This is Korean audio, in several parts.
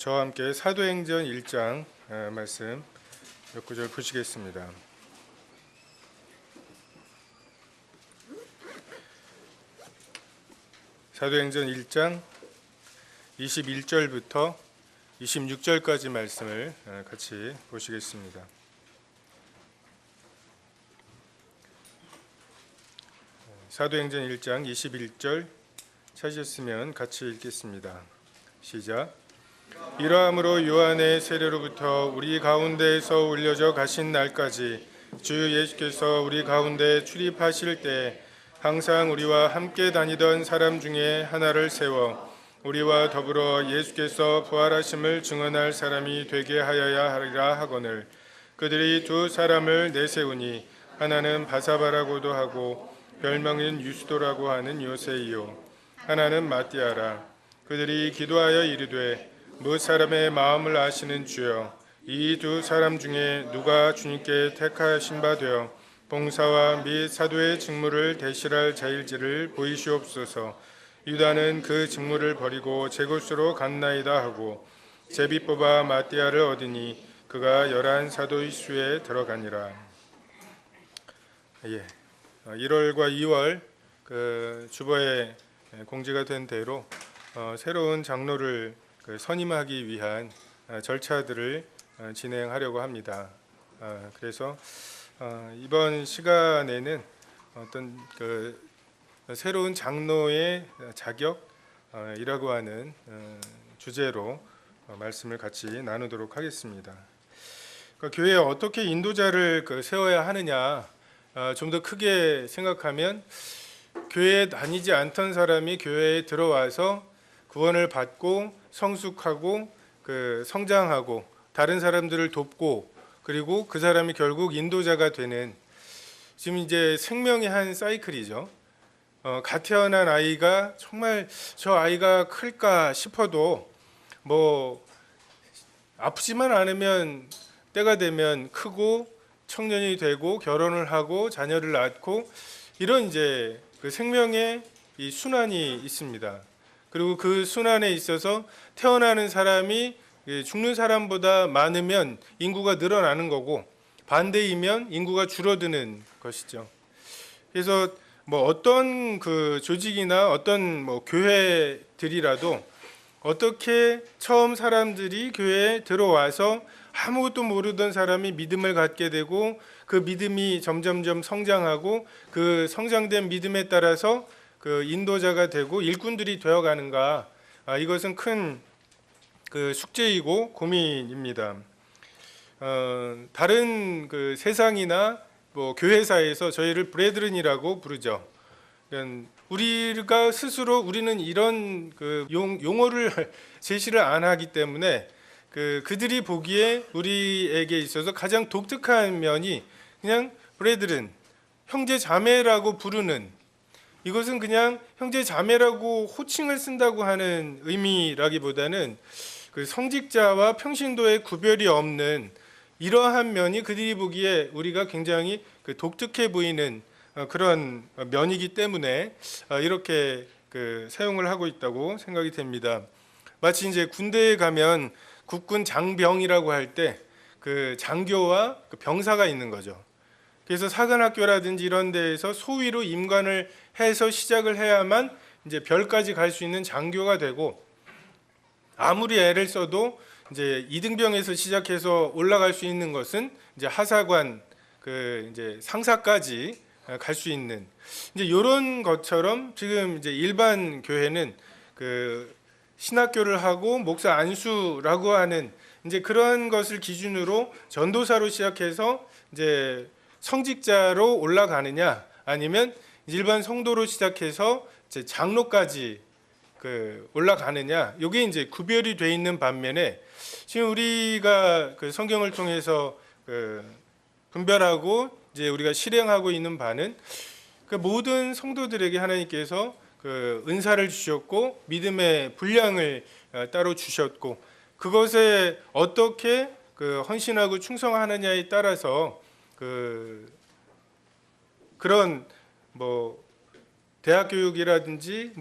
저와 함께 사도행전 1장 말씀 몇 구절 보시겠습니다. 사도행전 1장 21절부터 26절까지 말씀을 같이 보시겠습니다. 사도행전 1장 21절 찾으셨으면 같이 읽겠습니다. 시작. 이러함으로 요한의 세례로부터 우리 가운데에서 올려져 가신 날까지 주 예수께서 우리 가운데 출입하실 때 항상 우리와 함께 다니던 사람 중에 하나를 세워 우리와 더불어 예수께서 부활하심을 증언할 사람이 되게 하여야 하리라 하거늘 그들이 두 사람을 내세우니 하나는 바사바라고도 하고 별명인 유스도라고 하는 요새이요 하나는 마띠아라. 그들이 기도하여 이르되 무 사람의 마음을 아시는 주여 이 두 사람 중에 누가 주님께 택하신 바 되어 봉사와 및 사도의 직무를 대실할 자일지를 보이시옵소서. 유다는 그 직무를 버리고 제 곳으로 갔나이다 하고 제비 뽑아 마띠아를 얻으니 그가 11 사도의 수에 들어가니라. 1월과 2월 주보에 공지가 된 대로 새로운 장로를 선임하기 위한 절차들을 진행하려고 합니다. 그래서 이번 시간에는 어떤 새로운 장로의 자격이라고 하는 주제로 말씀을 같이 나누도록 하겠습니다. 교회에 어떻게 인도자를 세워야 하느냐, 좀 더 크게 생각하면 교회에 다니지 않던 사람이 교회에 들어와서 구원을 받고 성숙하고 성장하고 다른 사람들을 돕고 그리고 그 사람이 결국 인도자가 되는 지금 이제 생명의 한 사이클이죠. 갓 태어난 아이가 정말 저 아이가 클까 싶어도 뭐 아프지만 않으면 때가 되면 크고 청년이 되고 결혼을 하고 자녀를 낳고 이런 이제 그 생명의 이 순환이 있습니다. 그리고 그 순환에 있어서 태어나는 사람이 죽는 사람보다 많으면 인구가 늘어나는 거고 반대이면 인구가 줄어드는 것이죠. 그래서 뭐 어떤 조직이나 어떤 교회들이라도 어떻게 처음 사람들이 교회에 들어와서 아무것도 모르던 사람이 믿음을 갖게 되고 그 믿음이 점점점 성장하고 그 성장된 믿음에 따라서 인도자가 되고 일꾼들이 되어가는가, 이것은 큰 숙제이고 고민입니다. 다른 세상이나 교회사에서 저희를 브레드른이라고 부르죠. 우리가 스스로 우리는 이런 용어를 제시를 안 하기 때문에 그들이 보기에 우리에게 있어서 가장 독특한 면이 그냥 브레드른, 형제 자매라고 부르는, 이것은 그냥 형제 자매라고 호칭을 쓴다고 하는 의미라기보다는 성직자와 평신도의 구별이 없는 이러한 면이 그들이 보기에 우리가 굉장히 독특해 보이는 그런 면이기 때문에 이렇게 사용을 하고 있다고 생각이 됩니다. 마치 이제 군대에 가면 국군 장병이라고 할 때 장교와 병사가 있는 거죠. 그래서 사관학교라든지 이런 데에서 소위로 임관을 해서 시작을 해야만 이제 별까지 갈 수 있는 장교가 되고, 아무리 애를 써도 이제 이등병에서 시작해서 올라갈 수 있는 것은 이제 하사관 이제 상사까지 갈 수 있는 이제 이런 것처럼 지금 이제 일반 교회는 신학교를 하고 목사 안수라고 하는 이제 그런 것을 기준으로 전도사로 시작해서 이제 성직자로 올라가느냐, 아니면 일반 성도로 시작해서 이제 장로까지 올라가느냐, 이게 이제 구별이 돼 있는 반면에 지금 우리가 성경을 통해서 분별하고 이제 우리가 실행하고 있는 바는 모든 성도들에게 하나님께서 은사를 주셨고 믿음의 분량을 따로 주셨고 그것에 어떻게 헌신하고 충성하느냐에 따라서 그런 대학 교육이라든지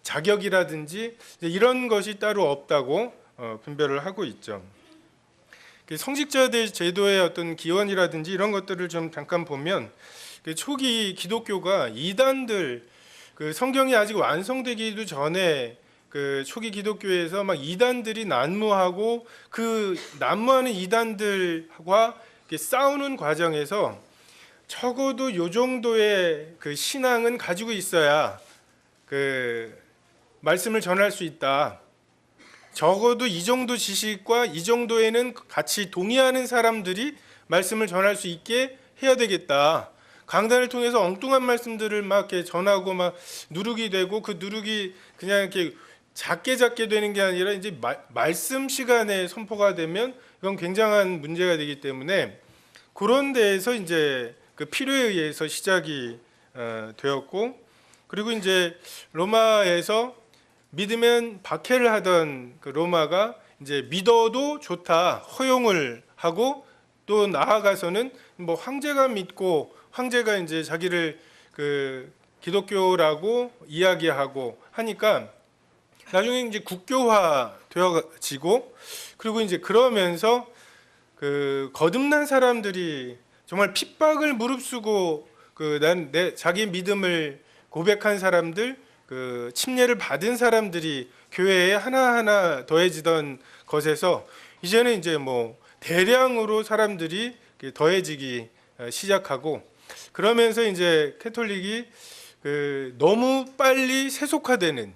자격이라든지 이런 것이 따로 없다고 분별을 하고 있죠. 성직자들 제도의 어떤 기원이라든지 이런 것들을 좀 잠깐 보면 초기 기독교가 이단들, 성경이 아직 완성되기도 전에 초기 기독교에서 막 이단들이 난무하고 그 난무하는 이단들과 싸우는 과정에서 적어도 요 정도의 신앙은 가지고 있어야 말씀을 전할 수 있다. 적어도 이 정도 지식과 이 정도에는 같이 동의하는 사람들이 말씀을 전할 수 있게 해야 되겠다. 강단을 통해서 엉뚱한 말씀들을 막 이렇게 전하고 막 누룩이 되고 그 누룩이 그냥 이렇게 작게 되는 게 아니라 이제 말씀 시간에 선포가 되면 이건 굉장한 문제가 되기 때문에 그런 데에서 이제 필요에 의해서 시작이 되었고, 그리고 이제 로마에서 믿으면 박해를 하던 로마가 이제 믿어도 좋다 허용을 하고, 또 나아가서는 뭐 황제가 믿고 황제가 이제 자기를 기독교라고 이야기하고 하니까 나중에 이제 국교화 되어지고, 그리고 이제 그러면서 거듭난 사람들이 정말 핍박을 무릅쓰고 자기 믿음을 고백한 사람들, 침례를 받은 사람들이 교회에 하나하나 더해지던 것에서 이제는 이제 뭐 대량으로 사람들이 더해지기 시작하고, 그러면서 이제 캐톨릭이 너무 빨리 세속화되는,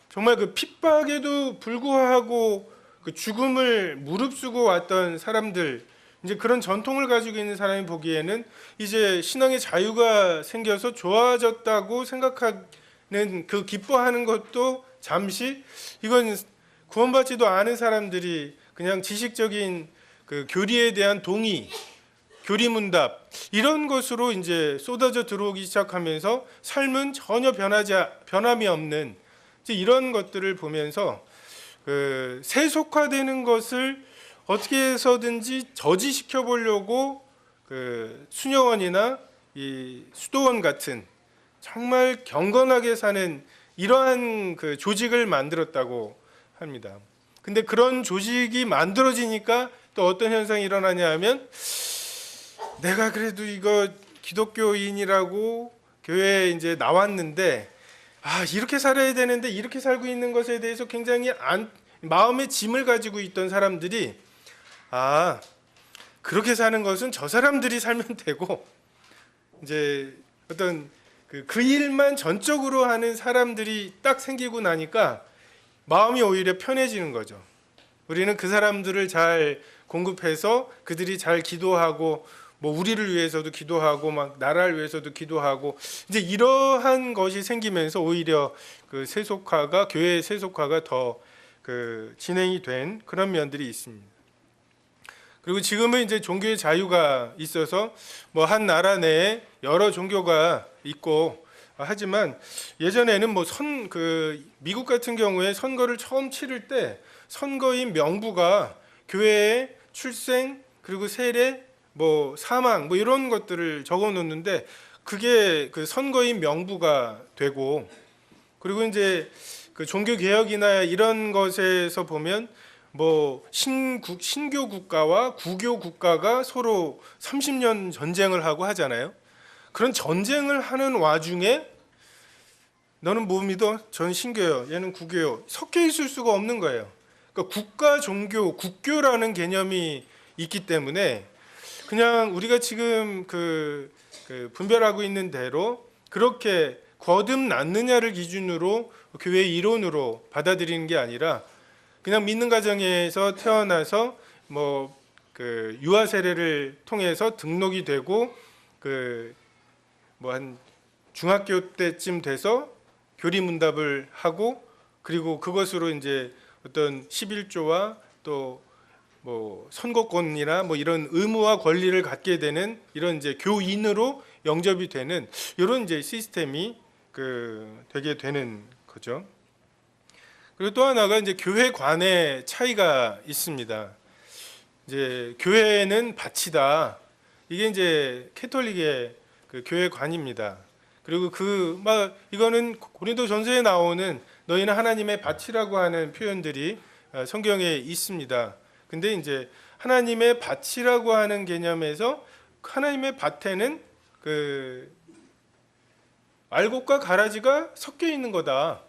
정말 핍박에도 불구하고 죽음을 무릅쓰고 왔던 사람들, 이제 그런 전통을 가지고 있는 사람이 보기에는 이제 신앙의 자유가 생겨서 좋아졌다고 생각하는 기뻐하는 것도 잠시, 이건 구원받지도 않은 사람들이 그냥 지식적인 교리에 대한 동의, 교리문답 이런 것으로 이제 쏟아져 들어오기 시작하면서 삶은 전혀 변함이 없는 이제 이런 것들을 보면서 세속화되는 것을 어떻게 해서든지 저지시켜 보려고 수녀원이나 이 수도원 같은 정말 경건하게 사는 이러한 조직을 만들었다고 합니다. 근데 그런 조직이 만들어지니까 또 어떤 현상이 일어나냐 하면, 내가 그래도 이거 기독교인이라고 교회에 이제 나왔는데 이렇게 살아야 되는데 이렇게 살고 있는 것에 대해서 굉장히 마음의 짐을 가지고 있던 사람들이 그렇게 사는 것은 저 사람들이 살면 되고, 이제 어떤 그 일만 전적으로 하는 사람들이 딱 생기고 나니까 마음이 오히려 편해지는 거죠. 우리는 그 사람들을 잘 공급해서 그들이 잘 기도하고 뭐 우리를 위해서도 기도하고 막 나라를 위해서도 기도하고, 이제 이러한 것이 생기면서 오히려 세속화가, 교회의 세속화가 더 진행이 된 그런 면들이 있습니다. 그리고 지금은 이제 종교의 자유가 있어서 뭐 한 나라 내에 여러 종교가 있고 하지만, 예전에는 뭐 미국 같은 경우에 선거를 처음 치를 때 선거인 명부가 교회의 출생, 그리고 세례, 뭐 사망, 뭐 이런 것들을 적어 놓는데 그게 선거인 명부가 되고, 그리고 이제 종교 개혁이나 이런 것에서 보면 뭐 신교 국가와 구교 국가가 서로 30년 전쟁을 하고 하잖아요. 그런 전쟁을 하는 와중에 너는 뭐 믿어? 전 신교요, 얘는 구교요, 섞여 있을 수가 없는 거예요. 그러니까 국가, 종교, 국교라는 개념이 있기 때문에 그냥 우리가 지금 분별하고 있는 대로 그렇게 거듭났느냐를 기준으로 교회 이론으로 받아들이는 게 아니라, 그냥 믿는 가정에서 태어나서 뭐 유아 세례를 통해서 등록이 되고 뭐 한 중학교 때쯤 돼서 교리 문답을 하고, 그리고 그것으로 이제 어떤 11조와 또 뭐 선거권이나 뭐 이런 의무와 권리를 갖게 되는 이런 이제 교인으로 영접이 되는 이런 이제 시스템이 되게 되는 거죠. 그리고 또 하나가 이제 교회관의 차이가 있습니다. 이제 교회는 밭이다. 이게 이제 캐톨릭의 교회관입니다. 그리고 이거는 고린도전서에 나오는 너희는 하나님의 밭이라고 하는 표현들이 성경에 있습니다. 근데 이제 하나님의 밭이라고 하는 개념에서 하나님의 밭에는 그 알곡과 가라지가 섞여 있는 거다.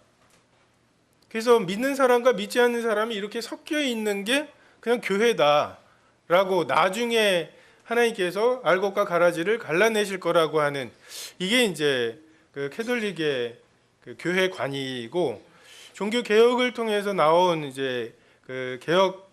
그래서 믿는 사람과 믿지 않는 사람이 이렇게 섞여 있는 게 그냥 교회다라고 나중에 하나님께서 알곡과 가라지를 갈라내실 거라고 하는, 이게 이제 그 캐톨릭의 그 교회관이고, 종교 개혁을 통해서 나온 이제 그 개혁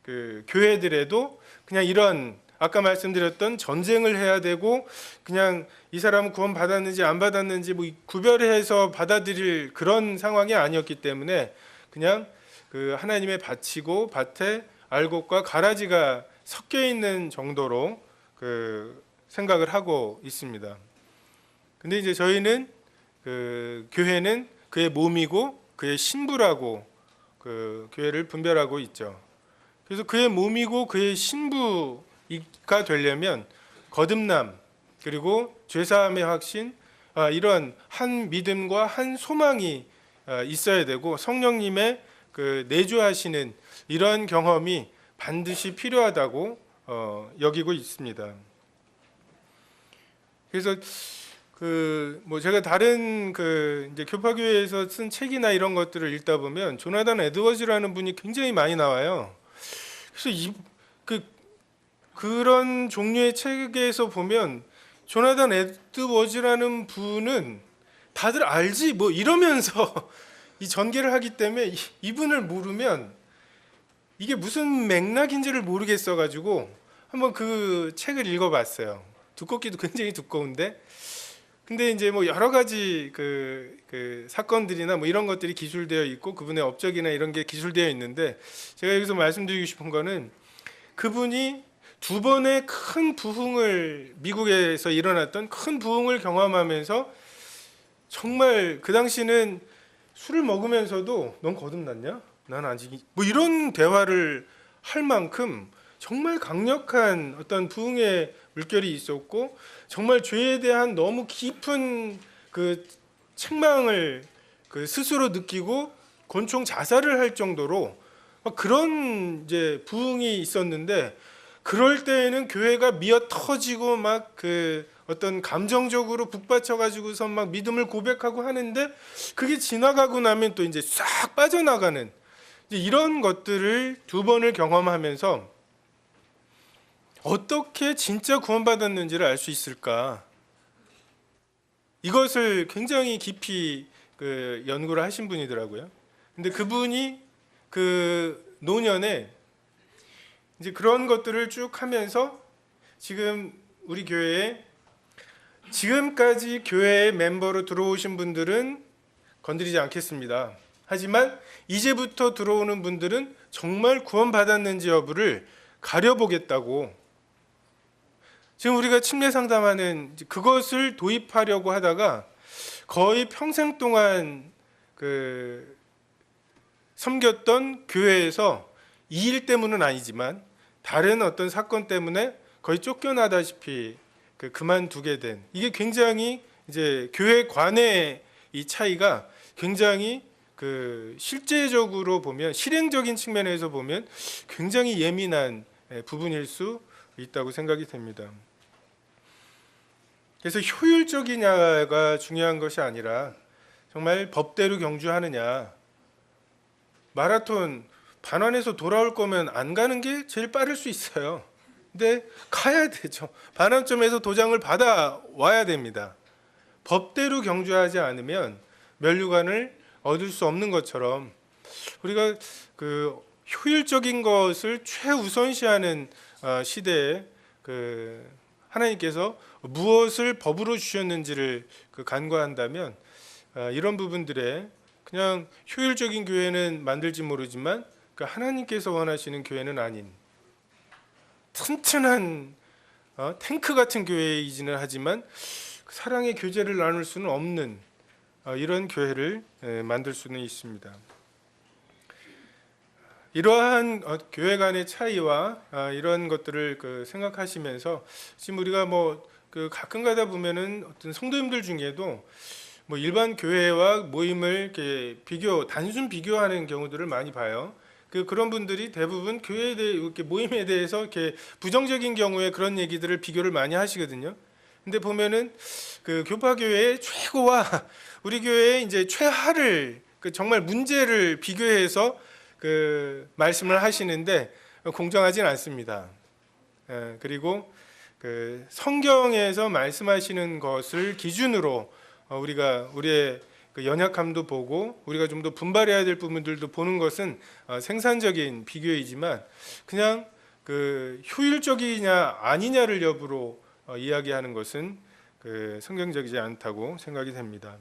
그 교회들에도 그냥 이런 아까 말씀드렸던 전쟁을 해야 되고 그냥 이 사람은 구원 받았는지 안 받았는지 뭐 구별해서 받아들일 그런 상황이 아니었기 때문에 그냥 그 하나님의 밭이고 밭에 알곡과 가라지가 섞여 있는 정도로 그 생각을 하고 있습니다. 근데 이제 저희는 그 교회는 그의 몸이고 그의 신부라고 그 교회를 분별하고 있죠. 그래서 그의 몸이고 그의 신부가 되려면 거듭남 그리고 죄사함의 확신, 이런 한 믿음과 한 소망이 있어야 되고 성령님의 그 내주하시는 이런 경험이 반드시 필요하다고 여기고 있습니다. 그래서 그 뭐 제가 다른 그 이제 교파교회에서 쓴 책이나 이런 것들을 읽다 보면 조나단 에드워즈라는 분이 굉장히 많이 나와요. 그래서 그런 종류의 책에서 보면 조나단 에드워즈라는 분은 다들 알지 뭐 이러면서 이 전개를 하기 때문에 이분을 모르면 이게 무슨 맥락인지를 모르겠어 가지고 한번 그 책을 읽어봤어요. 두껍기도 굉장히 두꺼운데, 근데 이제 뭐 여러 가지 그 사건들이나 뭐 이런 것들이 기술되어 있고 그분의 업적이나 이런 게 기술되어 있는데, 제가 여기서 말씀드리고 싶은 거는 그분이 두 번의 큰 부흥을, 미국에서 일어났던 큰 부흥을 경험하면서 정말 그 당시는 술을 먹으면서도 넌 거듭났냐? 난 아직 뭐 이런 대화를 할 만큼 정말 강력한 어떤 부흥의 물결이 있었고 정말 죄에 대한 너무 깊은 그 책망을 그 스스로 느끼고 권총 자살을 할 정도로 막 그런 이제 부흥이 있었는데, 그럴 때에는 교회가 미어 터지고 막 그 어떤 감정적으로 북받쳐 가지고서 막 믿음을 고백하고 하는데, 그게 지나가고 나면 또 이제 싹 빠져나가는 이제 이런 것들을 두 번을 경험하면서 어떻게 진짜 구원받았는지를 알 수 있을까? 이것을 굉장히 깊이 그 연구를 하신 분이더라고요. 근데 그분이 그 노년에 이제 그런 것들을 쭉 하면서 지금 우리 교회에 지금까지 교회의 멤버로 들어오신 분들은 건드리지 않겠습니다. 하지만 이제부터 들어오는 분들은 정말 구원받았는지 여부를 가려보겠다고, 지금 우리가 침례 상담하는 그것을 도입하려고 하다가 거의 평생 동안 그 섬겼던 교회에서 이 일 때문은 아니지만 다른 어떤 사건 때문에 거의 쫓겨나다시피 그만두게 된, 이게 굉장히 이제 교회 관의 이 차이가 굉장히 그 실제적으로 보면 실행적인 측면에서 보면 굉장히 예민한 부분일 수 있다고 생각이 됩니다. 그래서 효율적이냐가 중요한 것이 아니라 정말 법대로 경주하느냐. 마라톤 반환해서 돌아올 거면 안 가는 게 제일 빠를 수 있어요. 근데 가야 되죠. 반환점에서 도장을 받아 와야 됩니다. 법대로 경주하지 않으면 면류관을 얻을 수 없는 것처럼 우리가 그 효율적인 것을 최우선시하는 시대에 그 하나님께서 무엇을 법으로 주셨는지를 간과한다면 이런 부분들에 그냥 효율적인 교회는 만들지 모르지만 하나님께서 원하시는 교회는 아닌 튼튼한 탱크 같은 교회이지는 하지만 사랑의 교제를 나눌 수는 없는 이런 교회를 만들 수는 있습니다. 이러한 교회 간의 차이와 이런 것들을 생각하시면서 지금 우리가 뭐 가끔 가다 보면은 어떤 성도님들 중에도 뭐 일반 교회와 모임을 이렇게 단순 비교하는 경우들을 많이 봐요. 그런 분들이 대부분 교회에 대해 이렇게 모임에 대해서 이렇게 부정적인 경우에 그런 얘기들을 비교를 많이 하시거든요. 근데 보면은 그 교파교회의 최고와 우리 교회의 이제 최하를 정말 문제를 비교해서 그 말씀을 하시는데 공정하진 않습니다. 그리고 그 성경에서 말씀하시는 것을 기준으로 우리가 우리의 그 연약함도 보고 우리가 좀 더 분발해야 될 부분들도 보는 것은 생산적인 비교이지만 그냥 그 효율적이냐 아니냐를 여부로 이야기하는 것은 그 성경적이지 않다고 생각이 됩니다.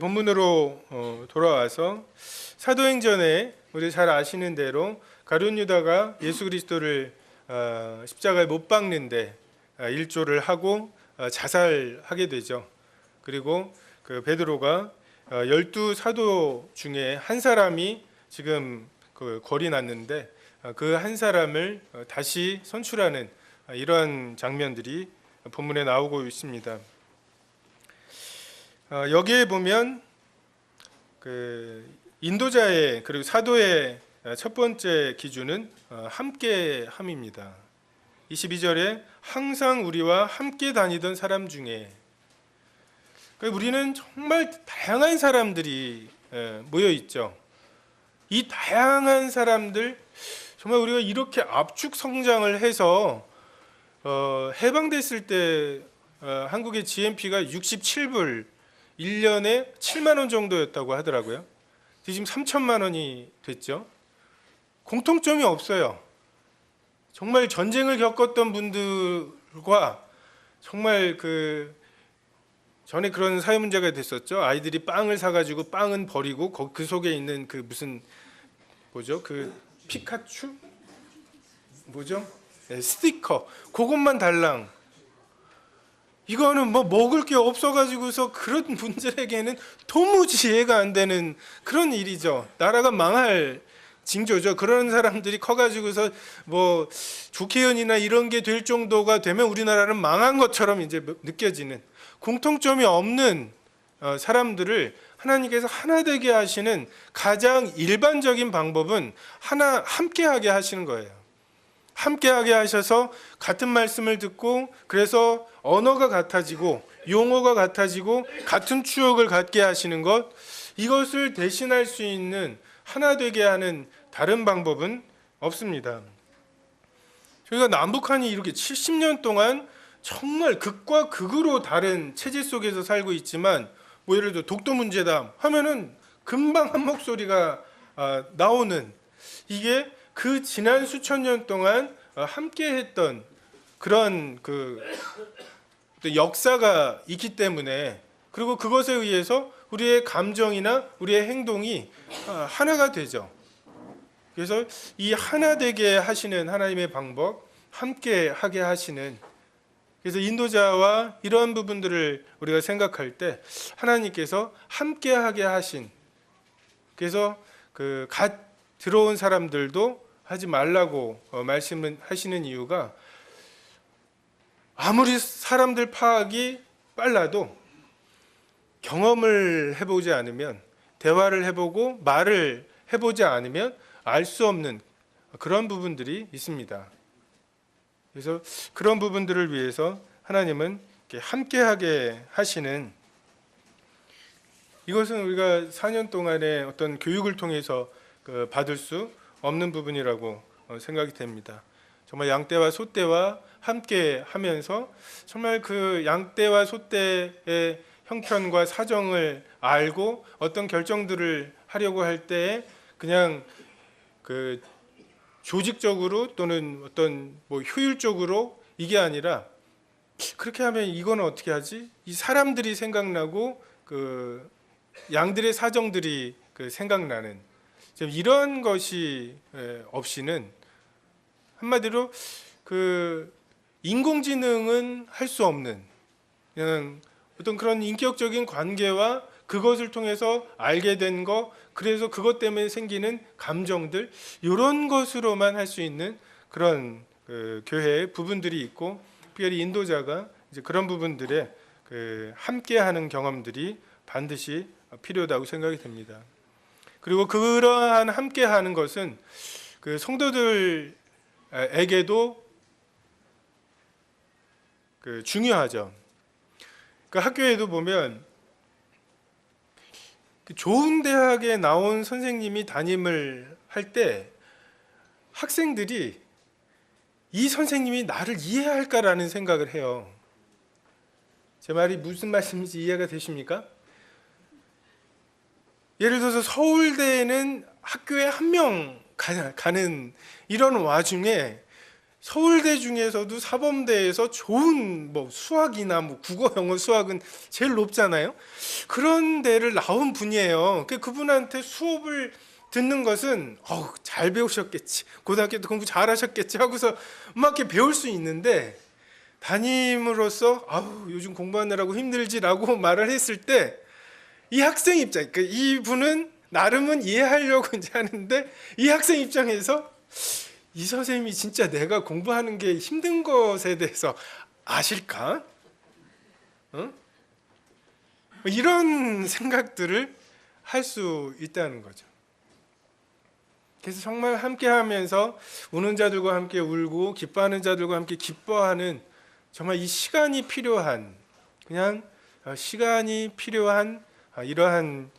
본문으로 돌아와서 사도행전에 우리 잘 아시는 대로 가룟 유다가 예수 그리스도를 십자가에 못 박는데 일조를 하고 자살하게 되죠. 그리고 그 베드로가 12사도 중에 한 사람이 지금 그 골이 났는데 그 한 사람을 다시 선출하는 이러한 장면들이 본문에 나오고 있습니다. 여기에 보면 그 인도자의 그리고 사도의 첫 번째 기준은 함께함입니다. 22절에 항상 우리와 함께 다니던 사람 중에, 그러니까 우리는 정말 다양한 사람들이 모여 있죠. 이 다양한 사람들 정말 우리가 이렇게 압축 성장을 해서 해방됐을 때 한국의 GNP가 67불 1년에 7만 원 정도였다고 하더라고요. 지금 3천만 원이 됐죠. 공통점이 없어요. 정말 전쟁을 겪었던 분들과 정말 그 전에 그런 사회 문제가 됐었죠. 아이들이 빵을 사가지고 빵은 버리고 그 속에 있는 그 무슨 뭐죠? 그 피카츄 뭐죠? 네, 스티커 그것만 달랑. 이거는 뭐 먹을 게 없어가지고서 그런 분들에게는 도무지 이해가 안 되는 그런 일이죠. 나라가 망할 징조죠. 그런 사람들이 커가지고서 뭐 조계현이나 이런 게 될 정도가 되면 우리나라는 망한 것처럼 이제 느껴지는 공통점이 없는 사람들을 하나님께서 하나 되게 하시는 가장 일반적인 방법은 함께하게 하시는 거예요. 함께하게 하셔서 같은 말씀을 듣고 그래서 언어가 같아지고 용어가 같아지고 같은 추억을 갖게 하시는 것, 이것을 대신할 수 있는 하나 되게 하는 다른 방법은 없습니다. 저희가 남북한이 이렇게 70년 동안 정말 극과 극으로 다른 체제 속에서 살고 있지만 뭐 예를 들어 독도 문제다 하면은 금방 한 목소리가 나오는, 이게 그 지난 수천 년 동안 함께했던 그런 그 역사가 있기 때문에, 그리고 그것에 의해서 우리의 감정이나 우리의 행동이 하나가 되죠. 그래서 이 하나 되게 하시는 하나님의 방법, 함께 하게 하시는, 그래서 인도자와 이러한 부분들을 우리가 생각할 때 하나님께서 함께 하게 하신, 그래서 그 갓 들어온 사람들도 하지 말라고 말씀을 하시는 이유가, 아무리 사람들 파악이 빨라도 경험을 해보지 않으면, 대화를 해보고 말을 해보지 않으면 알 수 없는 그런 부분들이 있습니다. 그래서 그런 부분들을 위해서 하나님은 함께하게 하시는, 이것은 우리가 4년 동안의 어떤 교육을 통해서 받을 수 없는 부분이라고 생각이 됩니다. 정말 양떼와 소떼와 함께 하면서 정말 그 양떼와 소떼의 형편과 사정을 알고 어떤 결정들을 하려고 할 때 그냥 그 조직적으로 또는 어떤 뭐 효율적으로 이게 아니라, 그렇게 하면 이거는 어떻게 하지? 이 사람들이 생각나고 그 양들의 사정들이 그 생각나는, 이런 것이 없이는, 한마디로 그 인공지능은 할 수 없는 그냥 어떤 그런 인격적인 관계와 그것을 통해서 알게 된 거, 그래서 그것 때문에 생기는 감정들, 이런 것으로만 할 수 있는 그런 그 교회의 부분들이 있고, 특별히 인도자가 이제 그런 부분들에 그 함께하는 경험들이 반드시 필요하다고 생각이 됩니다. 그리고 그러한 함께하는 것은 그 성도들에게도 그 중요하죠. 그 학교에도 보면 좋은 대학에 나온 선생님이 담임을 할 때 학생들이 이 선생님이 나를 이해할까라는 생각을 해요. 제 말이 무슨 말씀인지 이해가 되십니까? 예를 들어서 서울대는 학교에 한 명 가는 이런 와중에 서울대 중에서도 사범대에서 좋은 뭐 수학이나 뭐 국어, 영어, 수학은 제일 높잖아요. 그런 데를 나온 분이에요. 그분한테 수업을 듣는 것은 잘 배우셨겠지, 고등학교 때 공부 잘하셨겠지 하고서 막 이렇게 배울 수 있는데, 담임으로서 요즘 공부하느라고 힘들지라고 말을 했을 때 이 학생 입장, 이분은 나름은 이해하려고 이제 하는데 이 학생 입장에서 이 선생님이 진짜 내가 공부하는 게 힘든 것에 대해서 아실까? 이런 생각들을 할 수 있다는 거죠. 그래서 정말 함께하면서 우는 자들과 함께 울고 기뻐하는 자들과 함께 기뻐하는, 정말 이 시간이 필요한, 그냥 시간이 필요한 이러한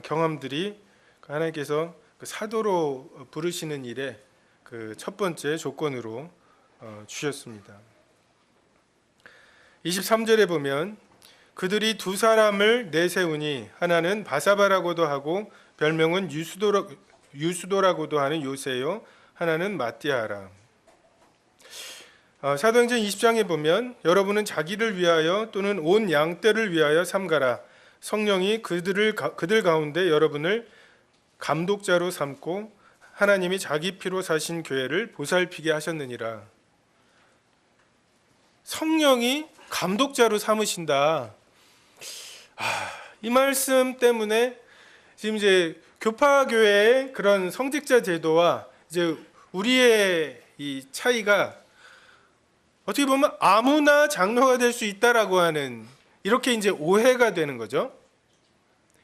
경험들이 하나님께서 사도로 부르시는 일에 그 첫 번째 조건으로 주셨습니다. 23절에 보면 그들이 두 사람을 내세우니 하나는 바사바라고도 하고 별명은 유수도라고도 하는 요새요, 하나는 마띠아라. 사도행전 20장에 보면 여러분은 자기를 위하여 또는 온 양떼를 위하여 삼가라. 성령이 그들 가운데 여러분을 감독자로 삼고 하나님이 자기 피로 사신 교회를 보살피게 하셨느니라. 성령이 감독자로 삼으신다. 이 말씀 때문에 지금 이제 교파 교회의 그런 성직자 제도와 이제 우리의 이 차이가 어떻게 보면 아무나 장로가 될 수 있다라고 하는, 이렇게 이제 오해가 되는 거죠.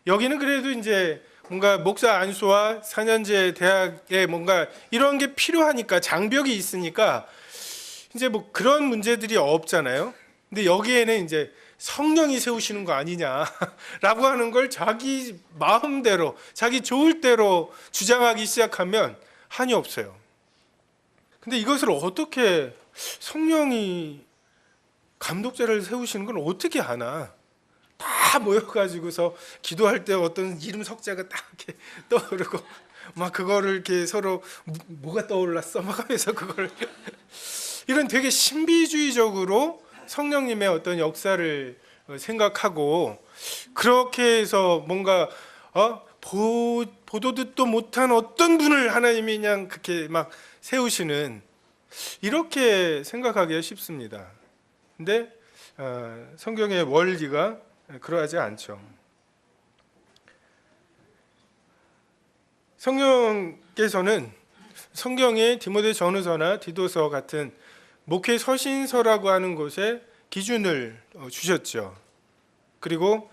여기는 그래도 이제 뭔가 목사 안수와 4년제 대학에 뭔가 이런 게 필요하니까, 장벽이 있으니까 이제 뭐 그런 문제들이 없잖아요. 근데 여기에는 이제 성령이 세우시는 거 아니냐라고 하는 걸 자기 마음대로, 자기 좋을 대로 주장하기 시작하면 한이 없어요. 근데 이것을 어떻게, 성령이 감독자를 세우시는 건 어떻게 하나? 다 모여가지고서 기도할 때 어떤 이름 석자가 딱 이렇게 떠오르고 막 그거를 이렇게 서로 뭐가 떠올랐어 막 하면서 그걸 이런 되게 신비주의적으로 성령님의 어떤 역사를 생각하고, 그렇게 해서 뭔가 보도 듣도 못한 어떤 분을 하나님이 그냥 그렇게 막 세우시는, 이렇게 생각하기가 쉽습니다. 근데 성경의 원리가 그러하지 않죠. 성령께서는 성경의 디모데 전후서나 디도서 같은 목회 서신서라고 하는 곳에 기준을 주셨죠. 그리고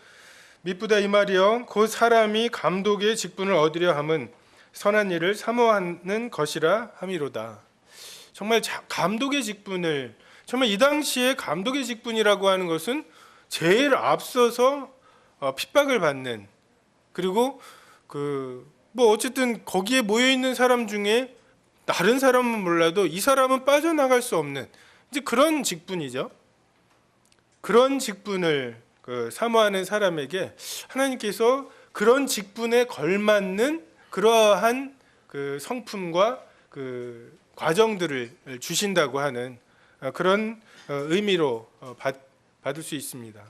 미쁘다 이 말이여 곧 사람이 감독의 직분을 얻으려 함은 선한 일을 사모하는 것이라 함이로다. 정말 감독의 직분을, 정말 이 당시에 감독의 직분이라고 하는 것은 제일 앞서서 핍박을 받는, 그리고 뭐 어쨌든 거기에 모여 있는 사람 중에 다른 사람은 몰라도 이 사람은 빠져나갈 수 없는 이제 그런 직분이죠. 그런 직분을 사모하는 사람에게 하나님께서 그런 직분에 걸맞는 그러한 그 성품과 그 과정들을 주신다고 하는 그런 의미로 받을 수 있습니다.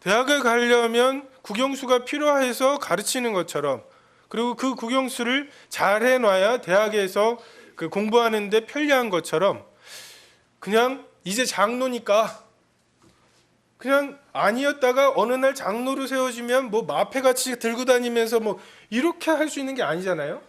대학을 가려면 국영수가 필요해서 가르치는 것처럼, 그리고 그 국영수를 잘 해놔야 대학에서 그 공부하는데 편리한 것처럼, 그냥 이제 장로니까 그냥 아니었다가 어느 날 장로로 세워지면 뭐 마패같이 들고 다니면서 뭐 이렇게 할 수 있는 게 아니잖아요.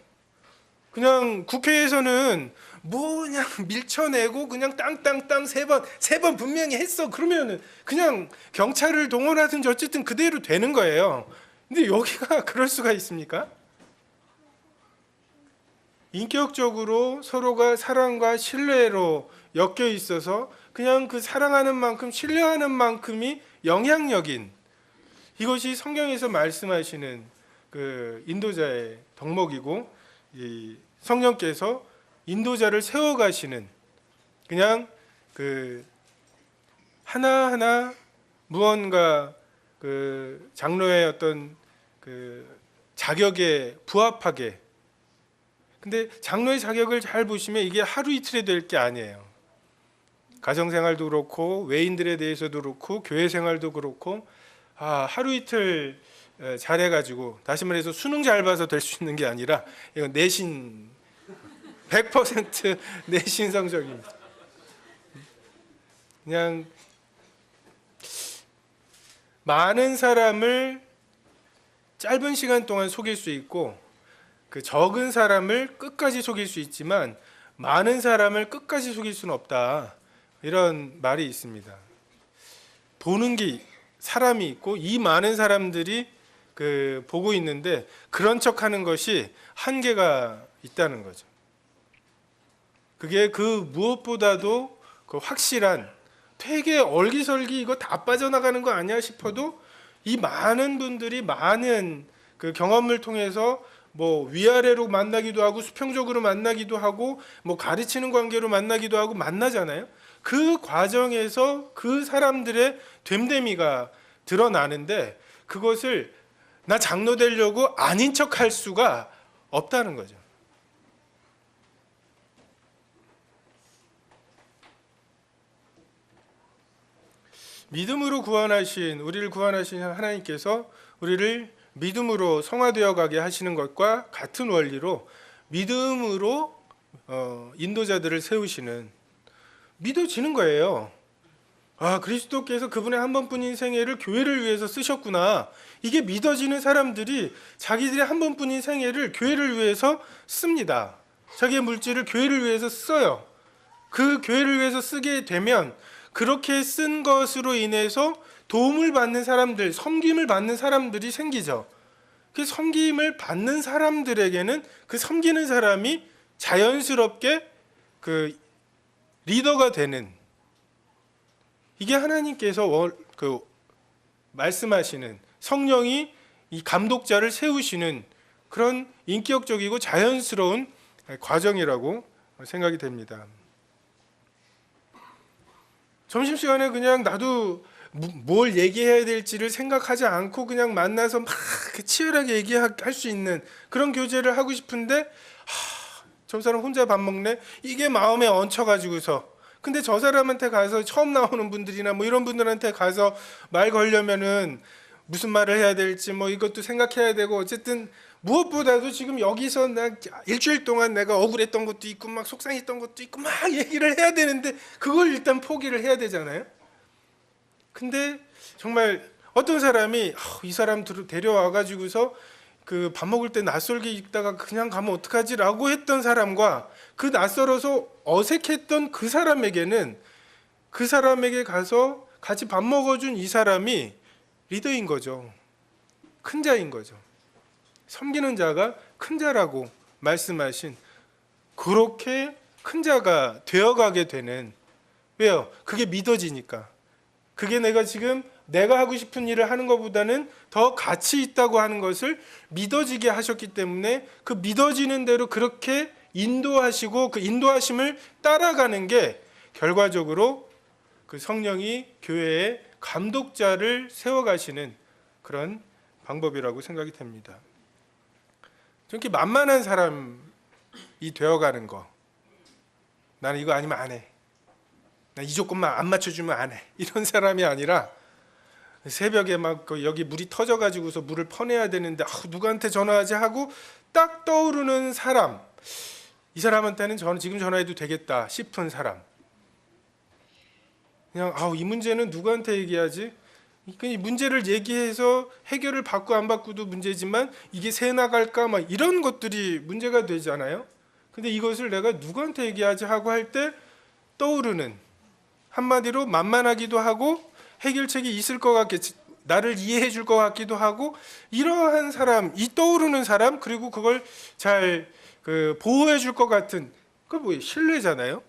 그냥 국회에서는 뭐 그냥 밀쳐내고 그냥 땅땅땅 세 번 분명히 했어. 그러면은 그냥 경찰을 동원하든지 어쨌든 그대로 되는 거예요. 근데 여기가 그럴 수가 있습니까? 인격적으로 서로가 사랑과 신뢰로 엮여 있어서 그냥 그 사랑하는 만큼 신뢰하는 만큼이 영향력인, 이것이 성경에서 말씀하시는 그 인도자의 덕목이고, 이 성령께서 인도자를 세워가시는, 그냥 그 하나하나 무언가 그 장로의 어떤 그 자격에 부합하게. 근데 장로의 자격을 잘 보시면 이게 하루 이틀에 될 게 아니에요. 가정생활도 그렇고 외인들에 대해서도 그렇고 교회 생활도 그렇고, 하루 이틀 잘해가지고, 다시 말해서 수능 잘 봐서 될 수 있는 게 아니라 이건 내신 100% 내신 성적입니다. 그냥 많은 사람을 짧은 시간 동안 속일 수 있고, 그 적은 사람을 끝까지 속일 수 있지만 많은 사람을 끝까지 속일 수는 없다, 이런 말이 있습니다. 보는 게 사람이 있고 이 많은 사람들이 그 보고 있는데 그런 척하는 것이 한계가 있다는 거죠. 그게 그 무엇보다도 그 확실한, 되게 얼기설기 이거 다 빠져나가는 거 아니야 싶어도 이 많은 분들이 많은 그 경험을 통해서 뭐 위아래로 만나기도 하고 수평적으로 만나기도 하고 뭐 가르치는 관계로 만나기도 하고 만나잖아요. 그 과정에서 그 사람들의 됨됨이가 드러나는데, 그것을 나 장로 되려고 아닌 척할 수가 없다는 거죠. 믿음으로 구원하신, 우리를 구원하신 하나님께서 우리를 믿음으로 성화되어 가게 하시는 것과 같은 원리로 믿음으로 인도자들을 세우시는, 믿어지는 거예요. 그리스도께서 그분의 한 번뿐인 생애를 교회를 위해서 쓰셨구나. 이게 믿어지는 사람들이 자기들의 한 번뿐인 생애를 교회를 위해서 씁니다. 자기의 물질을 교회를 위해서 써요. 그 교회를 위해서 쓰게 되면 그렇게 쓴 것으로 인해서 도움을 받는 사람들, 섬김을 받는 사람들이 생기죠. 그 섬김을 받는 사람들에게는 그 섬기는 사람이 자연스럽게 그 리더가 되는, 이게 하나님께서 그 말씀하시는, 성령이 이 감독자를 세우시는 그런 인격적이고 자연스러운 과정이라고 생각이 됩니다. 점심시간에 그냥 나도 뭘 얘기해야 될지를 생각하지 않고 그냥 만나서 막 치열하게 얘기할 수 있는 그런 교제를 하고 싶은데, 저 사람 혼자 밥 먹네? 이게 마음에 얹혀가지고서, 근데 저 사람한테 가서, 처음 나오는 분들이나 뭐 이런 분들한테 가서 말 걸려면은 무슨 말을 해야 될지 뭐 이것도 생각해야 되고, 어쨌든 무엇보다도 지금 여기서 나 일주일 동안 내가 억울했던 것도 있고 막 속상했던 것도 있고 막 얘기를 해야 되는데 그걸 일단 포기를 해야 되잖아요. 근데 정말 어떤 사람이 이 사람 데려와 가지고서 그 밥 먹을 때 낯설게 있다가 그냥 가면 어떡하지라고 했던 사람과, 그 낯설어서 어색했던 그 사람에게는, 그 사람에게 가서 같이 밥 먹어준 이 사람이 리더인 거죠. 큰 자인 거죠. 섬기는 자가 큰 자라고 말씀하신, 그렇게 큰 자가 되어가게 되는, 왜요? 그게 믿어지니까. 그게 내가 지금 내가 하고 싶은 일을 하는 것보다는 더 가치 있다고 하는 것을 믿어지게 하셨기 때문에, 그 믿어지는 대로 그렇게 인도하시고 그 인도하심을 따라가는 게 결과적으로 그 성령이 교회의 감독자를 세워가시는 그런 방법이라고 생각이 됩니다. 저렇게 만만한 사람이 되어가는 거, 나는 이거 아니면 안 해, 나 이 조건만 안 맞춰주면 안 해, 이런 사람이 아니라, 새벽에 막 여기 물이 터져가지고서 물을 퍼내야 되는데 누구한테 전화하지 하고 딱 떠오르는 사람, 이 사람한테는 저는 지금 전화해도 되겠다 싶은 사람, 그냥 이 문제는 누구한테 얘기하지? 이 문제를 얘기해서 해결을 받고 안 받고도 문제지만 이게 새 나갈까 막 이런 것들이 문제가 되잖아요. 근데 이것을 내가 누구한테 얘기하지 하고 할 때 떠오르는, 한마디로 만만하기도 하고 해결책이 있을 것 같게 나를 이해해 줄 것 같기도 하고, 이러한 사람, 이 떠오르는 사람, 그리고 그걸 잘 보호해 줄 것 같은, 그 뭐예요? 신뢰잖아요.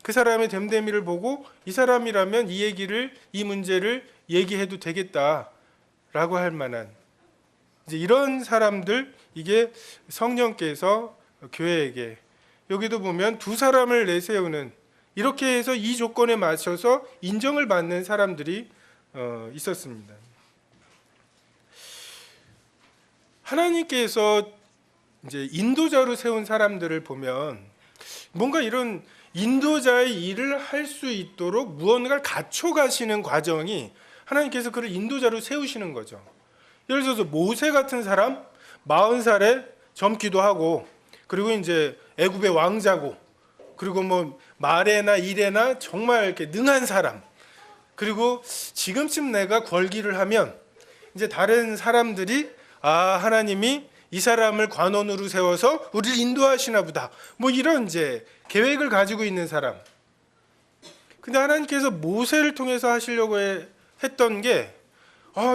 그 사람의 됨됨이를 보고 이 사람이라면 이 문제를 얘기해도 되겠다라고 할 만한, 이제 이런 사람들, 이게 성령께서 교회에게, 여기도 보면 두 사람을 내세우는, 이렇게 해서 이 조건에 맞춰서 인정을 받는 사람들이 있었습니다. 하나님께서 이제 인도자로 세운 사람들을 보면 뭔가 이런 인도자의 일을 할 수 있도록 무언가를 갖춰가시는 과정이, 하나님께서 그를 인도자로 세우시는 거죠. 예를 들어서 모세 같은 사람, 40살에 젊기도 하고, 그리고 이제 애굽의 왕자고, 그리고 뭐 말에나 일에나 정말 이렇게 능한 사람, 그리고 지금쯤 내가 걸기를 하면 이제 다른 사람들이 하나님이 이 사람을 관원으로 세워서 우리를 인도하시나 보다, 뭐 이런 이제 계획을 가지고 있는 사람. 근데 하나님께서 모세를 통해서 하시려고 했던 게,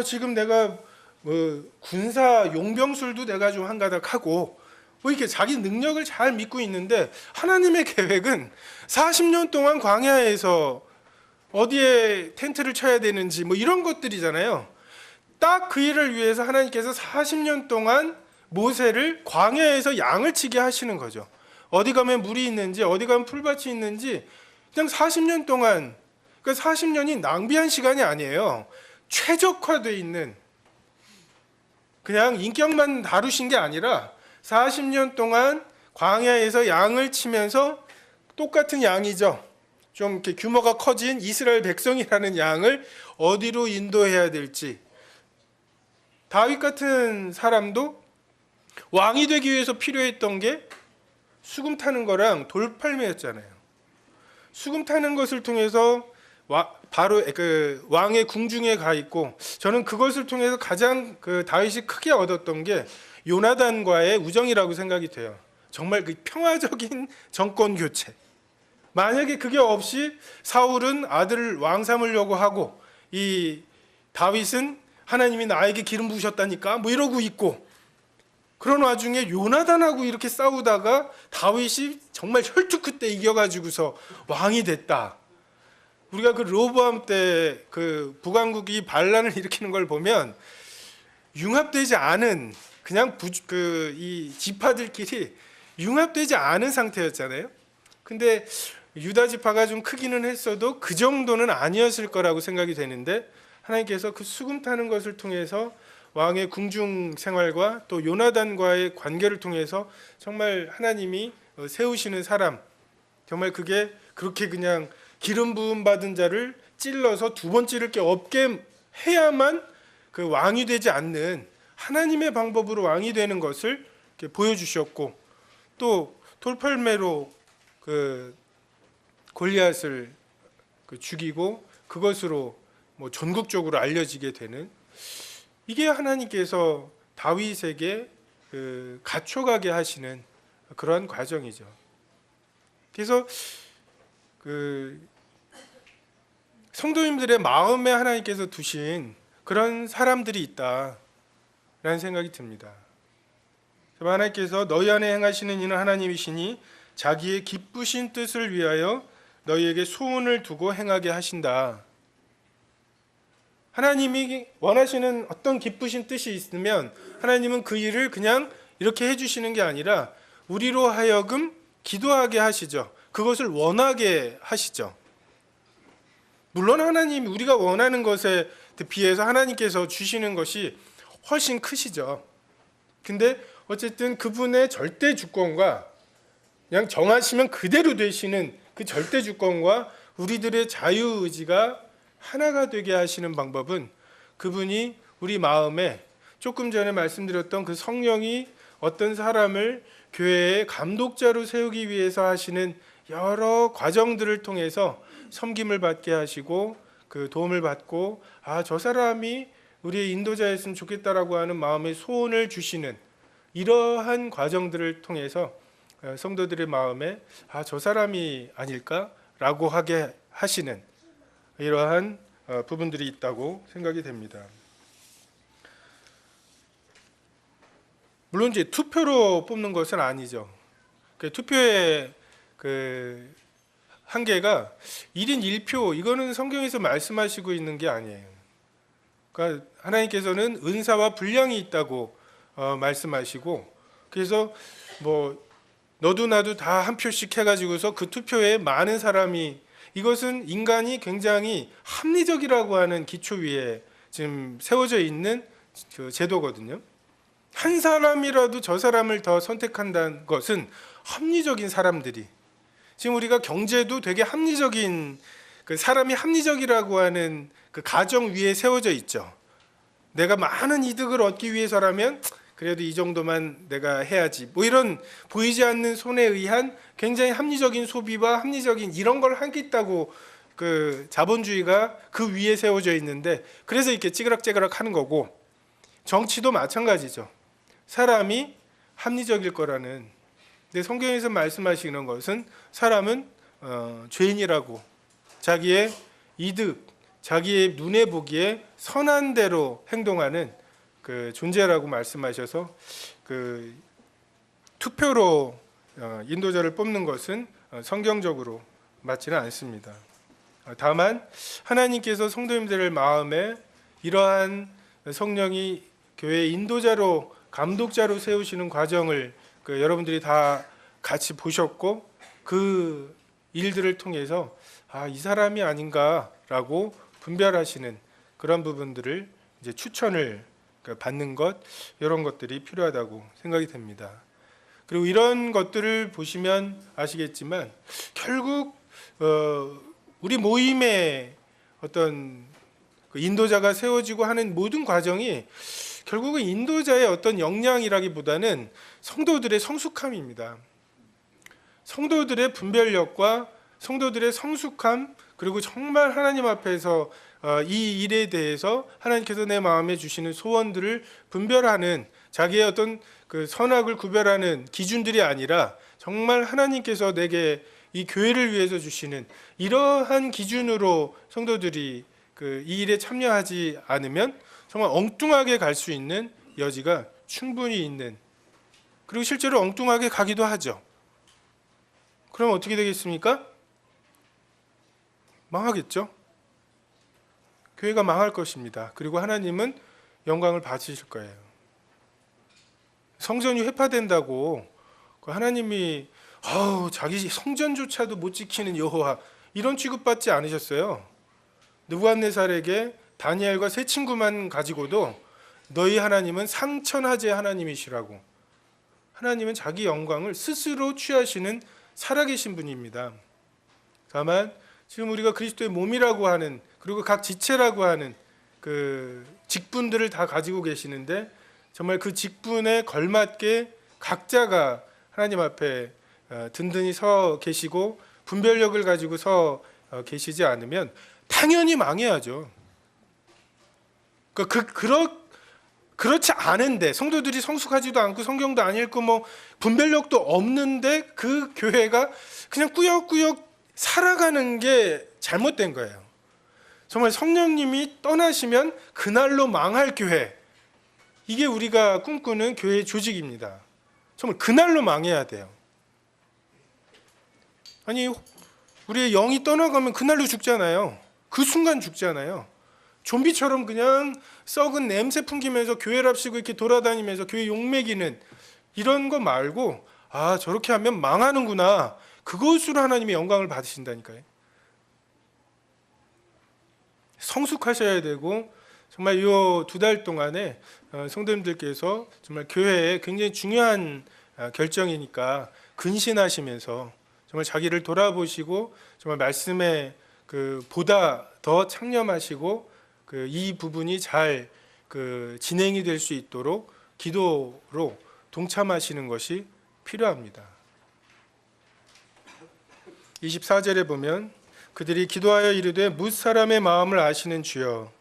지금 내가 뭐 군사 용병술도 내가 좀 한가닥 하고, 뭐 이렇게 자기 능력을 잘 믿고 있는데, 하나님의 계획은 40년 동안 광야에서 어디에 텐트를 쳐야 되는지 뭐 이런 것들이잖아요. 딱 그 일을 위해서 하나님께서 40년 동안 모세를 광야에서 양을 치게 하시는 거죠. 어디 가면 물이 있는지, 어디 가면 풀밭이 있는지, 그냥 40년 동안, 그러니까 40년이 낭비한 시간이 아니에요. 최적화되어 있는, 그냥 인격만 다루신 게 아니라 40년 동안 광야에서 양을 치면서, 똑같은 양이죠. 좀 이렇게 규모가 커진 이스라엘 백성이라는 양을 어디로 인도해야 될지. 다윗 같은 사람도 왕이 되기 위해서 필요했던 게 수금 타는 거랑 돌팔매였잖아요. 수금 타는 것을 통해서 바로 그 왕의 궁중에 가 있고, 저는 그것을 통해서 가장 다윗이 크게 얻었던 게 요나단과의 우정이라고 생각이 돼요. 정말 그 평화적인 정권 교체. 만약에 그게 없이 사울은 아들을 왕 삼으려고 하고, 이 다윗은 하나님이 나에게 기름 부으셨다니까 뭐 이러고 있고, 그런 와중에 요나단하고 이렇게 싸우다가 다윗이 정말 혈투 끝에 이겨가지고서 왕이 됐다. 우리가 그 로보암 때 그 북왕국이 반란을 일으키는 걸 보면 융합되지 않은, 그냥 이 지파들끼리 융합되지 않은 상태였잖아요. 근데 유다 지파가 좀 크기는 했어도 그 정도는 아니었을 거라고 생각이 되는데, 하나님께서 그 수금 타는 것을 통해서 왕의 궁중 생활과 또 요나단과의 관계를 통해서 정말 하나님이 세우시는 사람, 정말 그게 그렇게 그냥 기름 부음 받은 자를 찔러서 두 번 찌를 게 없게 해야만 그 왕이 되지 않는 하나님의 방법으로 왕이 되는 것을 이렇게 보여주셨고, 또 돌팔매로 그 골리앗을 죽이고 그것으로 뭐 전국적으로 알려지게 되는, 이게 하나님께서 다윗에게 갖춰가게 하시는 그러한 과정이죠. 그래서 성도님들의 마음에 하나님께서 두신 그런 사람들이 있다라는 생각이 듭니다. 하나님께서 너희 안에 행하시는 이는 하나님이시니 자기의 기쁘신 뜻을 위하여 너희에게 소원을 두고 행하게 하신다. 하나님이 원하시는 어떤 기쁘신 뜻이 있으면 하나님은 그 일을 그냥 이렇게 해주시는 게 아니라 우리로 하여금 기도하게 하시죠. 그것을 원하게 하시죠. 물론 하나님이 우리가 원하는 것에 비해서 하나님께서 주시는 것이 훨씬 크시죠. 근데 어쨌든 그분의 절대 주권과 그냥 정하시면 그대로 되시는 그 절대 주권과 우리들의 자유의지가 하나가 되게 하시는 방법은, 그분이 우리 마음에 조금 전에 말씀드렸던 그 성령이 어떤 사람을 교회의 감독자로 세우기 위해서 하시는 여러 과정들을 통해서 섬김을 받게 하시고 그 도움을 받고, 저 사람이 우리의 인도자였으면 좋겠다라고 하는 마음의 소원을 주시는 이러한 과정들을 통해서 성도들의 마음에 저 사람이 아닐까라고 하게 하시는 이러한 부분들이 있다고 생각이 됩니다. 물론 이제 투표로 뽑는 것은 아니죠. 그 투표의 그 한계가 1인 1표, 이거는 성경에서 말씀하시고 있는 게 아니에요. 그러니까 하나님께서는 은사와 분량이 있다고 말씀하시고, 그래서 뭐 너도 나도 다 한 표씩 해가지고서 그 투표에 많은 사람이, 이것은 인간이 굉장히 합리적이라고 하는 기초 위에 지금 세워져 있는 그 제도거든요. 한 사람이라도 저 사람을 더 선택한다는 것은 합리적인 사람들이, 지금 우리가 경제도 되게 합리적인, 그 사람이 합리적이라고 하는 그 가정 위에 세워져 있죠. 내가 많은 이득을 얻기 위해서라면 그래도 이 정도만 내가 해야지, 뭐 이런 보이지 않는 손에 의한 굉장히 합리적인 소비와 합리적인 이런 걸 하겠다고 그 자본주의가 그 위에 세워져 있는데, 그래서 이렇게 찌그락찌그락 하는 거고, 정치도 마찬가지죠. 사람이 합리적일 거라는, 근데 성경에서 말씀하시는 것은 사람은 죄인이라고, 자기의 이득, 자기의 눈에 보기에 선한 대로 행동하는 그 존재라고 말씀하셔서, 그 투표로 인도자를 뽑는 것은 성경적으로 맞지는 않습니다. 다만 하나님께서 성도님들의 마음에 이러한 성령이 교회 인도자로, 감독자로 세우시는 과정을 여러분들이 다 같이 보셨고, 그 일들을 통해서 이 사람이 아닌가라고 분별하시는 그런 부분들을 이제 추천을 받는 것, 이런 것들이 필요하다고 생각이 됩니다. 그리고 이런 것들을 보시면 아시겠지만 결국 우리 모임의 어떤 그 인도자가 세워지고 하는 모든 과정이 결국은 인도자의 어떤 역량이라기보다는 성도들의 성숙함입니다. 성도들의 분별력과 성도들의 성숙함, 그리고 정말 하나님 앞에서 이 일에 대해서 하나님께서 내 마음에 주시는 소원들을 분별하는, 자기의 어떤 그 선악을 구별하는 기준들이 아니라 정말 하나님께서 내게 이 교회를 위해서 주시는 이러한 기준으로 성도들이 이 일에 참여하지 않으면 정말 엉뚱하게 갈 수 있는 여지가 충분히 있는, 그리고 실제로 엉뚱하게 가기도 하죠. 그럼 어떻게 되겠습니까? 망하겠죠. 교회가 망할 것입니다. 그리고 하나님은 영광을 받으실 거예요. 성전이 회파된다고 하나님이 자기 성전조차도 못 지키는 여호와, 이런 취급받지 않으셨어요. 느부갓네살에게 다니엘과 세 친구만 가지고도 너희 하나님은 상천하제 하나님이시라고, 하나님은 자기 영광을 스스로 취하시는 살아계신 분입니다. 다만 지금 우리가 그리스도의 몸이라고 하는, 그리고 각 지체라고 하는 그 직분들을 다 가지고 계시는데, 정말 그 직분에 걸맞게 각자가 하나님 앞에 든든히 서 계시고 분별력을 가지고 서 계시지 않으면 당연히 망해야죠. 그렇지 않은데, 성도들이 성숙하지도 않고 성경도 안 읽고 뭐 분별력도 없는데 그 교회가 그냥 꾸역꾸역 살아가는 게 잘못된 거예요. 정말 성령님이 떠나시면 그날로 망할 교회, 이게 우리가 꿈꾸는 교회의 조직입니다. 정말 그날로 망해야 돼요. 아니, 우리의 영이 떠나가면 그날로 죽잖아요. 그 순간 죽잖아요. 좀비처럼 그냥 썩은 냄새 풍기면서 교회랍시고 이렇게 돌아다니면서 교회 욕먹이는 이런 거 말고, 저렇게 하면 망하는구나, 그것으로 하나님의 영광을 받으신다니까요. 성숙하셔야 되고, 정말 이 2달 동안에 성도님들께서 정말 교회에 굉장히 중요한 결정이니까 근신하시면서 정말 자기를 돌아보시고 정말 말씀에 보다 더 창념하시고 이 부분이 잘 진행이 될 수 있도록 기도로 동참하시는 것이 필요합니다. 24절에 보면 그들이 기도하여 이르되 뭇 사람의 마음을 아시는 주여,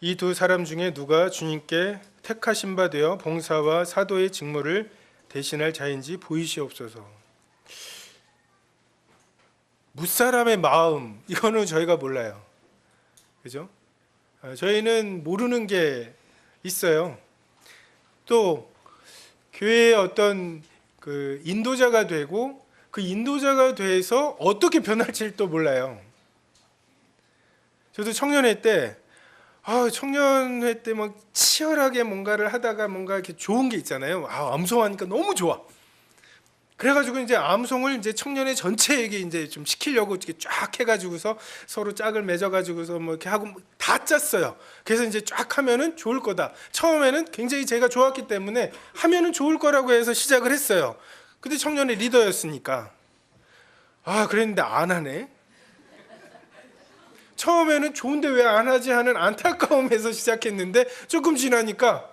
이 두 사람 중에 누가 주님께 택하신 바 되어 봉사와 사도의 직무를 대신할 자인지 보이시옵소서. 뭇 사람의 마음, 이거는 저희가 몰라요. 그죠? 저희는 모르는 게 있어요. 또 교회의 어떤 그 인도자가 되고 그 인도자가 돼서 어떻게 변할지를 또 몰라요. 저도 청년회 때 청년회 때 막 치열하게 뭔가를 하다가 뭔가 이렇게 좋은 게 있잖아요. 암송하니까 너무 좋아. 그래가지고 이제 암송을 이제 청년회 전체에게 이제 좀 시키려고 이렇게 쫙 해가지고서 서로 짝을 맺어가지고서 뭐 이렇게 하고 다 짰어요. 그래서 이제 쫙 하면은 좋을 거다. 처음에는 굉장히 제가 좋았기 때문에 하면은 좋을 거라고 해서 시작을 했어요. 근데 청년회 리더였으니까 그랬는데 안 하네. 처음에는 좋은데 왜 안 하지 하는 안타까움에서 시작했는데 조금 지나니까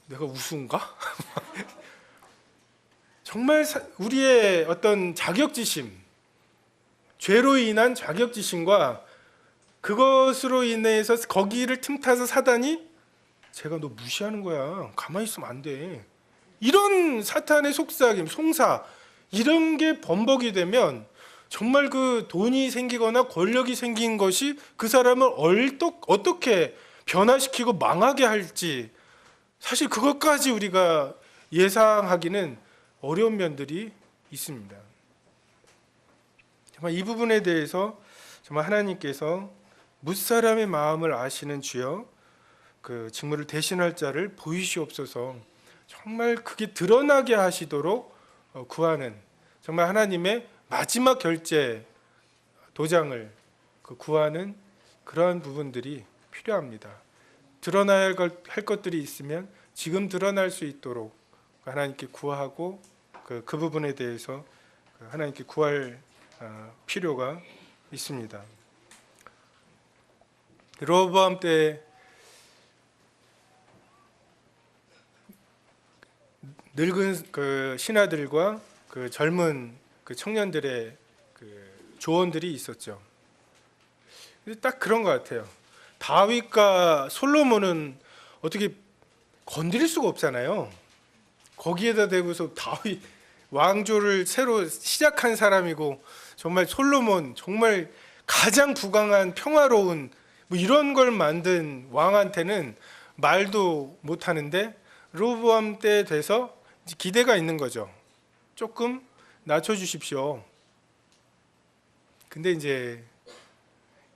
내가 우스운가? 정말 우리의 어떤 자격지심, 죄로 인한 자격지심과 그것으로 인해서 거기를 틈타서 사단이 제가 너 무시하는 거야. 가만히 있으면 안 돼. 이런 사탄의 속삭임, 송사 이런 게 번복이 되면 정말 그 돈이 생기거나 권력이 생긴 것이 그 사람을 어떻게 변화시키고 망하게 할지 사실 그것까지 우리가 예상하기는 어려운 면들이 있습니다. 정말 이 부분에 대해서 정말 하나님께서 뭇사람의 마음을 아시는 주여 그 직무를 대신할 자를 보이시옵소서. 정말 그게 드러나게 하시도록 구하는 정말 하나님의 마지막 결제 도장을 구하는 그러한 부분들이 필요합니다. 드러나야 할 것들이 있으면 지금 드러날 수 있도록 하나님께 구하고 그 부분에 대해서 하나님께 구할 필요가 있습니다. 르호보암 때 늙은 그 신하들과 그 젊은 그 청년들의 그 조언들이 있었죠. 딱 그런 것 같아요. 다윗과 솔로몬은 어떻게 건드릴 수가 없잖아요. 거기에다 대고서 다윗 왕조를 새로 시작한 사람이고 정말 솔로몬 정말 가장 부강한 평화로운 뭐 이런 걸 만든 왕한테는 말도 못 하는데 르호보암 때 돼서 기대가 있는 거죠. 조금 낮춰 주십시오. 근데 이제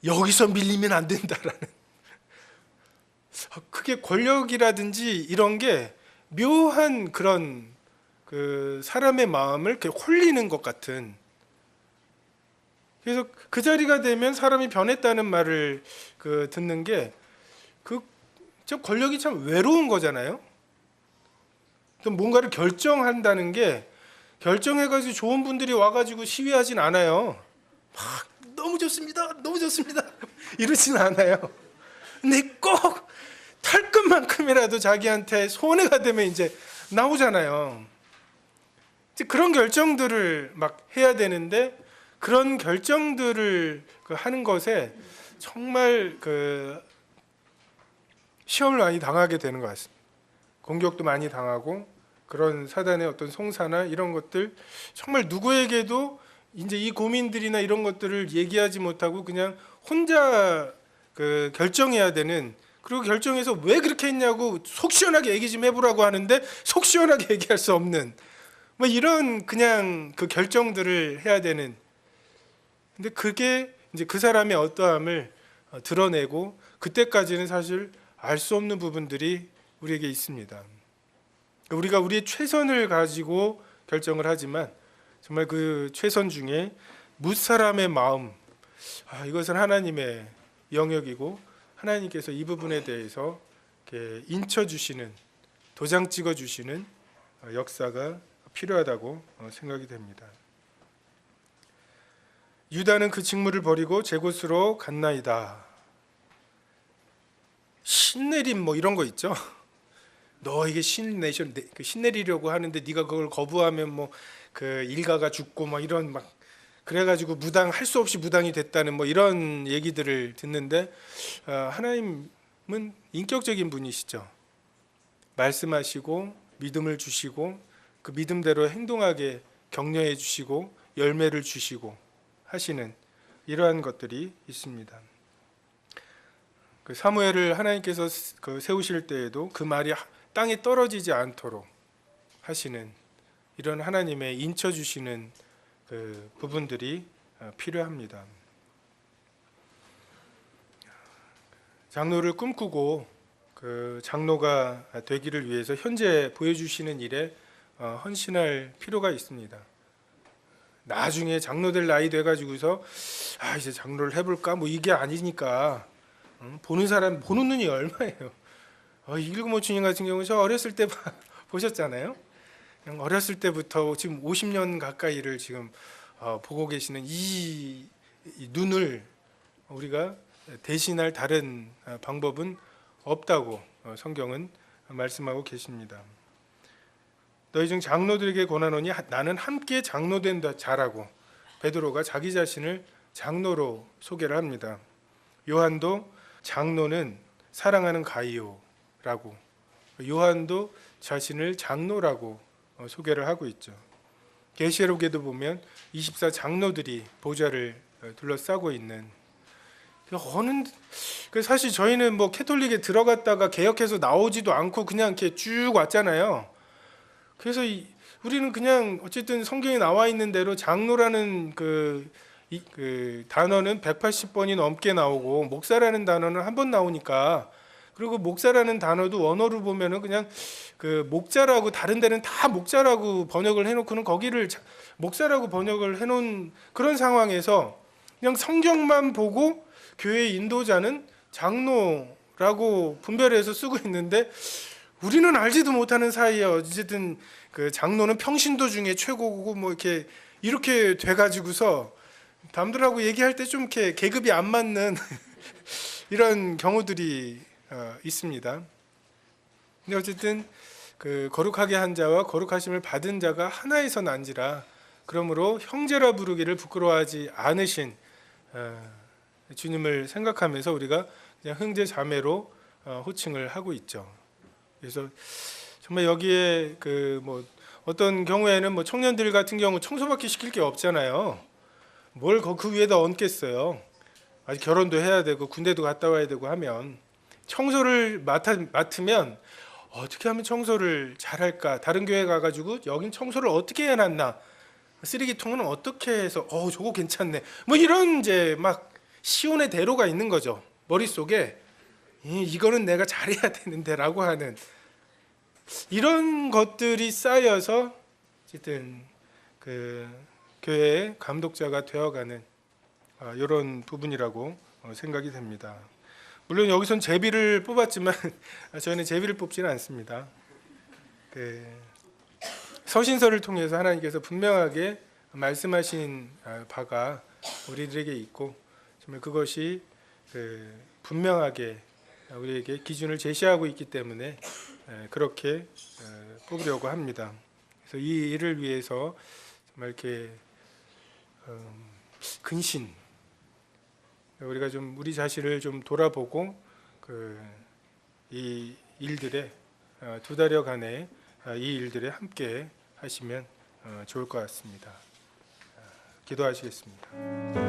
여기서 밀리면 안 된다라는 그게 권력이라든지 이런 게 묘한 그런 그 사람의 마음을 이렇게 홀리는 것 같은. 그래서 그 자리가 되면 사람이 변했다는 말을 듣는 게 저 권력이 참 외로운 거잖아요. 또 뭔가를 결정한다는 게 결정해가지고 좋은 분들이 와가지고 시위하진 않아요. 막 너무 좋습니다, 너무 좋습니다 이러진 않아요. 근데 꼭 털끝만큼이라도 자기한테 손해가 되면 이제 나오잖아요. 그런 결정들을 막 해야 되는데 그런 결정들을 하는 것에 정말 시험을 많이 당하게 되는 것 같습니다. 공격도 많이 당하고 그런 사단의 어떤 송사나 이런 것들 정말 누구에게도 이제 이 고민들이나 이런 것들을 얘기하지 못하고 그냥 혼자 결정해야 되는, 그리고 결정해서 왜 그렇게 했냐고 속 시원하게 얘기 좀 해보라고 하는데 속 시원하게 얘기할 수 없는 뭐 이런 그냥 그 결정들을 해야 되는. 근데 그게 이제 그 사람의 어떠함을 드러내고 그때까지는 사실 알 수 없는 부분들이 우리에게 있습니다. 우리가 우리의 최선을 가지고 결정을 하지만 정말 그 최선 중에 뭇사람의 마음, 이것은 하나님의 영역이고 하나님께서 이 부분에 대해서 이렇게 인쳐주시는, 도장 찍어주시는 역사가 필요하다고 생각이 됩니다. 유다는 그 직무를 버리고 제 곳으로 갔나이다. 신내림 뭐 이런 거 있죠. 너에게 신내리려고 하는데 네가 그걸 거부하면 뭐 그 일가가 죽고 막 이런 막 그래가지고 할 수 없이 무당이 됐다는 뭐 이런 얘기들을 듣는데 하나님은 인격적인 분이시죠. 말씀하시고 믿음을 주시고 그 믿음대로 행동하게 격려해 주시고 열매를 주시고 하시는 이러한 것들이 있습니다. 그 사무엘을 하나님께서 세우실 때에도 그 말이 땅에 떨어지지 않도록 하시는 이런 하나님의 인쳐 주시는 그 부분들이 필요합니다. 장로를 꿈꾸고 그 장로가 되기를 위해서 현재 보여주시는 일에 헌신할 필요가 있습니다. 나중에 장로 될 나이 돼가지고서 이제 장로를 해볼까 뭐 이게 아니니까 보는 사람 보는 눈이 얼마예요. 이일구모 주님 같은 경우는 저 어렸을 때 보셨잖아요. 그냥 어렸을 때부터 지금 50년 가까이를 지금 보고 계시는 이 눈을 우리가 대신할 다른 방법은 없다고 성경은 말씀하고 계십니다. 너희 중 장로들에게 권하노니 나는 함께 장로된 자라고 베드로가 자기 자신을 장로로 소개를 합니다. 요한도 장로는 사랑하는 가이오라고, 요한도 자신을 장로라고 소개를 하고 있죠. 계시록에도 보면 24 장로들이 보좌를 둘러싸고 있는, 사실 저희는 뭐 캐톨릭에 들어갔다가 개혁해서 나오지도 않고 그냥 이렇게 쭉 왔잖아요. 그래서 우리는 그냥 어쨌든 성경에 나와 있는 대로 장로라는 그 단어는 180번이 넘게 나오고 목사라는 단어는 한 번 나오니까, 그리고 목사라는 단어도 원어로 보면은 그냥 그 목자라고, 다른 데는 다 목자라고 번역을 해놓고는 거기를 목사라고 번역을 해놓은 그런 상황에서 그냥 성경만 보고 교회 인도자는 장로라고 분별해서 쓰고 있는데, 우리는 알지도 못하는 사이에 어쨌든 그 장로는 평신도 중에 최고고 뭐 이렇게 돼가지고서 남들하고 얘기할 때 좀 이렇게 계급이 안 맞는 이런 경우들이 있습니다. 근데 어쨌든 그 거룩하게 한 자와 거룩하심을 받은 자가 하나에서 난지라, 그러므로 형제라 부르기를 부끄러워하지 않으신 주님을 생각하면서 우리가 그냥 형제 자매로 호칭을 하고 있죠. 그래서 정말 여기에 그 뭐 어떤 경우에는 뭐 청년들 같은 경우 청소밖에 시킬 게 없잖아요. 뭘 그 위에다 얹겠어요. 아직 결혼도 해야 되고 군대도 갔다 와야 되고 하면 청소를 맡으면 어떻게 하면 청소를 잘할까? 다른 교회 가가지고 여긴 청소를 어떻게 해놨나? 쓰레기통은 어떻게 해서 저거 괜찮네. 뭐 이런 이제 막 시온의 대로가 있는 거죠. 머릿속에 이거는 내가 잘해야 되는데라고 하는 이런 것들이 쌓여서 어쨌든 그 교회의 감독자가 되어가는 이런 부분이라고 생각이 됩니다. 물론 여기선 제비를 뽑았지만 저희는 제비를 뽑지는 않습니다. 그 서신서를 통해서 하나님께서 분명하게 말씀하신 바가 우리들에게 있고, 정말 그것이 분명하게 우리에게 기준을 제시하고 있기 때문에 그렇게 뽑으려고 합니다. 그래서 이 일을 위해서 정말 이렇게 근신, 우리가 좀 우리 자신을 좀 돌아보고 이 일들에 2달여간의 이 일들에 함께 하시면 좋을 것 같습니다. 기도하시겠습니다.